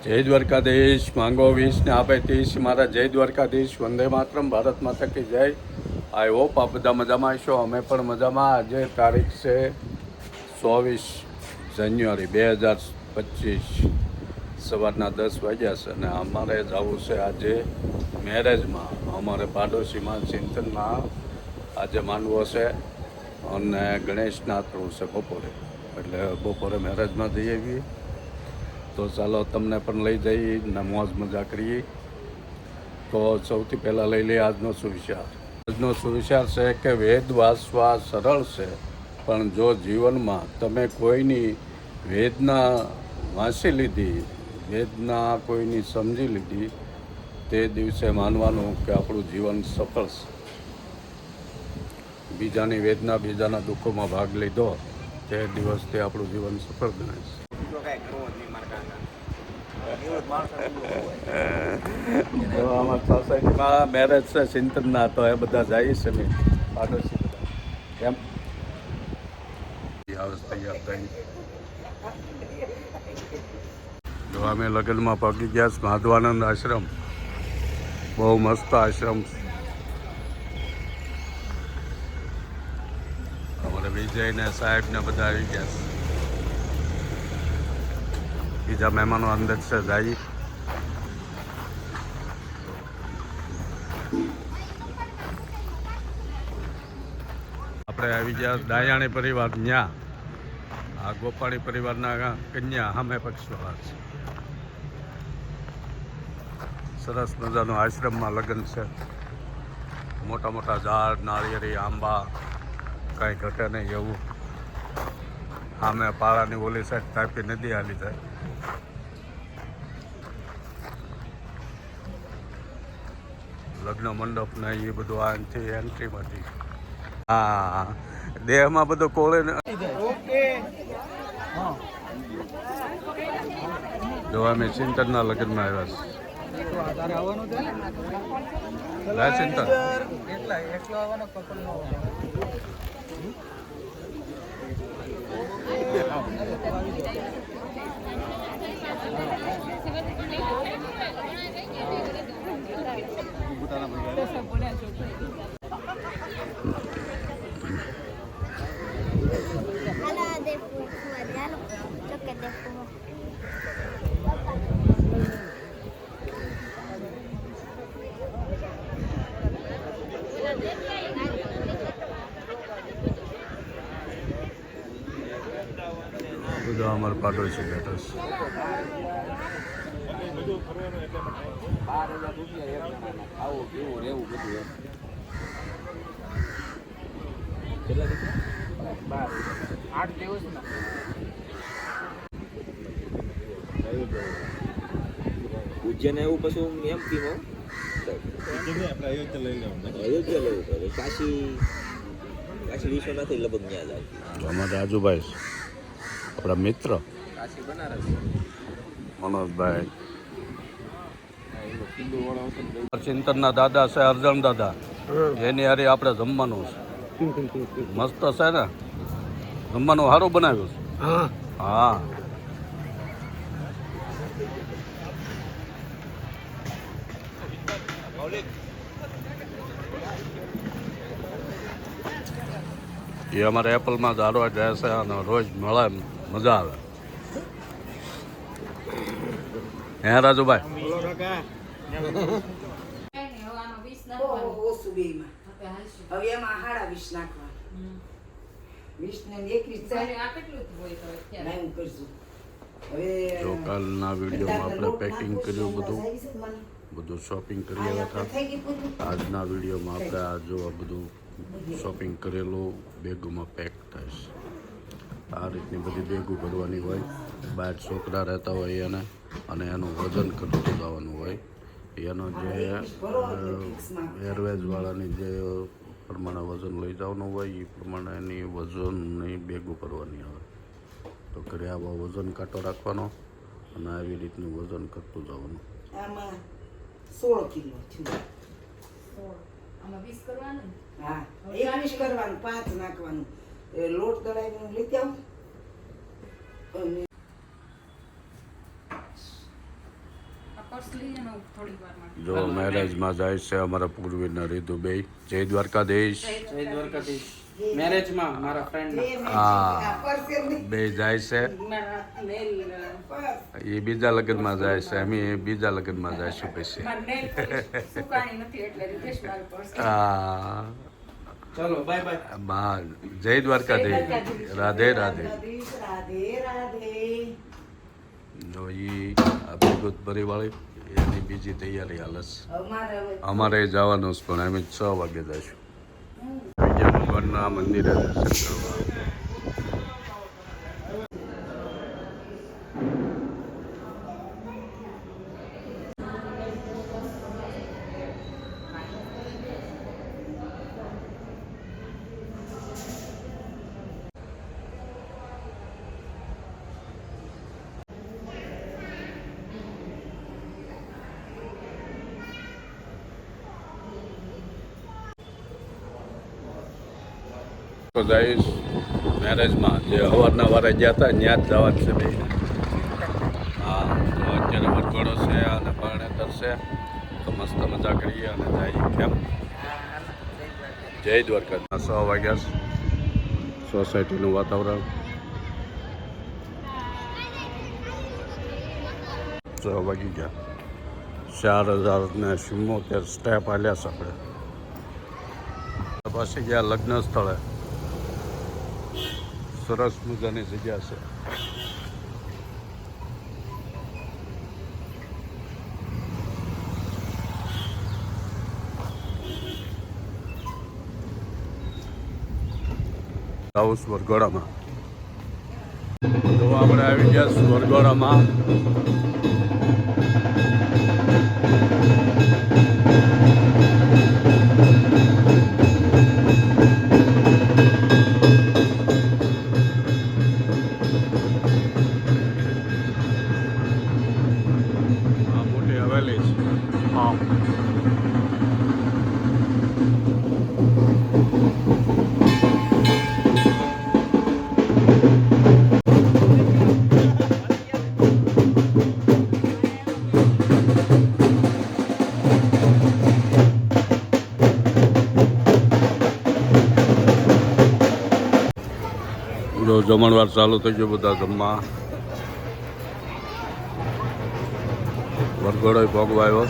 જય દ્વારકાધીશ, માંગો 20 ને આપે 30. મારા જય દ્વારકાધીશ, વંદે માતરમ, ભારત માતા કી જય. આઈ હોપ આ બધા મજામાં હશો. અમે પણ મજામાં. આજે તારીખ છે 24 જાન્યુઆરી 2025, સવારના 10 વાગ્યા છે અને અમારે જવું છે આજે મેરેજમાં. અમારે પાડોશીમાં ચિંતનમાં આજે માનવો છે અને ગણેશના થ્રુ છે બપોરે, એટલે બપોરે મેરેજમાં જઈ આવીએ. તો ચાલો તમને પણ લઈ જઈએ ને મોજ મજા કરીએ. તો સૌથી પહેલાં લઈ લઈએ આજનો સુવિચાર. આજનો સુવિચાર છે કે વેદ વાંચવા સરળ છે, પણ જો જીવનમાં તમે કોઈની વેદના વાંચી લીધી, વેદના કોઈની સમજી લીધી, તે દિવસે માનવાનું કે આપણું જીવન સફળ છે. બીજાની વેદના, બીજાના દુઃખોમાં ભાગ લીધો તે દિવસથી આપણું જીવન સફળ ગણાય છે. તો અમારા સોસાયટીમાં મેરેજ છે ચિંતનના, તો એ બધા જાય છે મેં પાડોશી બધા. કેમ તૈયાર થઈ જો અમે લગ્નમાં પગી ગયા છે. માધવાનંદ આશ્રમ બહુ મસ્ત આશ્રમ છે. અમારે વિજય ને સાહેબ ને બધા આવી ગયા છે. બીજા મહેમાનો અંદર છે, જાય. આપણે આવી ગયા દાયાણી પરિવાર ન્યા. આ ગોપાણી પરિવારના કન્યા સામે પક્ષવાળા છે. સરસ મજાનો આશ્રમમાં લગ્ન છે. મોટા મોટા ઝાડ, નાળિયેરી, આંબા, કાંઈ ઘટે નહીં એવું. સામે પાળાની ઓલી સાઈડ તાપી નદી હાલી જાય. લગ્ન મંડપ ને એ બધું આથી એન્ટ્રીમાંથી. હા, દેહમાં બધો કોળે ને. જો અમે ચિંતનના લગ્નમાં આવ્યા છે. ચિંતન બધા અમારા પાડોશી બેઠા છે. ઉજ્જૈન એવું પછી એમ કીધો અયોધ્યા લેવું પડે. કાશી વિશ્વનાથ લગભગ ત્યાં જાય. અમારા રાજુભાઈ આપણા મિત્ર મનોજભાઈ. ચિંતનના દાદા છે અર્જણ દાદા, એની હારી આપણે જમવાનું છે. મસ્ત છે ને, જમવાનું સારું બનાવ્યું છે. હા, એ અમારે એપલમાં ધારવા જાય છે અને રોજ મળે, મજા આવે. હે રાજુભાઈ? જો કાલના વિડીયોમાં આપણે પેકિંગ કર્યું, બધું શોપિંગ કરી આવ્યા હતા. આજના વિડીયોમાં આપણે આ જો બધું શોપિંગ કરેલું બેગોમાં પેક થાય છે. આ રીતની બધી બેગો ભરવાની હોય. બહાર છોકરા રહેતા હોય એને, અને એનું વજન કરતું જવાનું હોય. એનો જે એરવેઝવાળાની જે પ્રમાણે વજન લઈ જવાનું હોય એ પ્રમાણે એની વજનની બેગો ભરવાની આવે. તો ઘરે આવો વજન કાંટો રાખવાનો અને આવી રીતનું વજન કરતું જવાનું. આમાં 16 કિલો થયું. આમાં 20 કરવાનું. હા, 21 કરવાનું, 5 નાખવાનું. લોટ દળાવીને લીધી આવું. પર્સ લઈએ ને થોડી વારમાં. જો મેરેજમાં જાય છે અમારા પૂર્વીના રીધુબેન. જય દ્વારકાધીશ. જય દ્વારકાધીશ. મેરેજમાં મારા ફ્રેન્ડના હા બે જાય છે. મારા nail, એ બીજા લગ્નમાં જાય છે, અમે બીજા લગ્નમાં જઈશું પછી. મારા nail polish સુકાણી નથી એટલે રીતેશ મારું પર્સ. હા ચલો બાય બાય. બા જય દ્વારકાધીશ. રાધે રાધે. રાધે રાધે. જો ઈ આ વિગત પરિવાળી એની બીજી તૈયારી હાલે છે. અમારે હવે અમારે જવાનું છે પણ અમે 6 વાગે જઈશું વિજય ભગવાનના મંદિરે દર્શન કરવા. તો જઈશ મેરેજમાં જે સવારના વારે ગયા હતા ત્યાં જ જવાનું છે બે. હા તો અત્યારે વરઘોડો છે અને પરણેતર છે તો મસ્ત મજા કરીએ અને જઈએ. કેમ જય દ્વારકા. 6 વાગ્યા છે. સોસાયટીનું વાતાવરણ 6 વાગી ગયા. 4074 સ્ટેપ આલ્યા છે આપણે. પછી ગયા લગ્ન સ્થળે. સરસ મજાની જગ્યા છે. હાઉસ વરઘોડામાં. તો આપણે આવી ગયા વરઘોડામાં. આ મોટી હવેલી છે. હા જો જમણવાર ચાલુ થઈ ગયો. બધા જમવા વરઘોડો ભોગવા આવ્યો.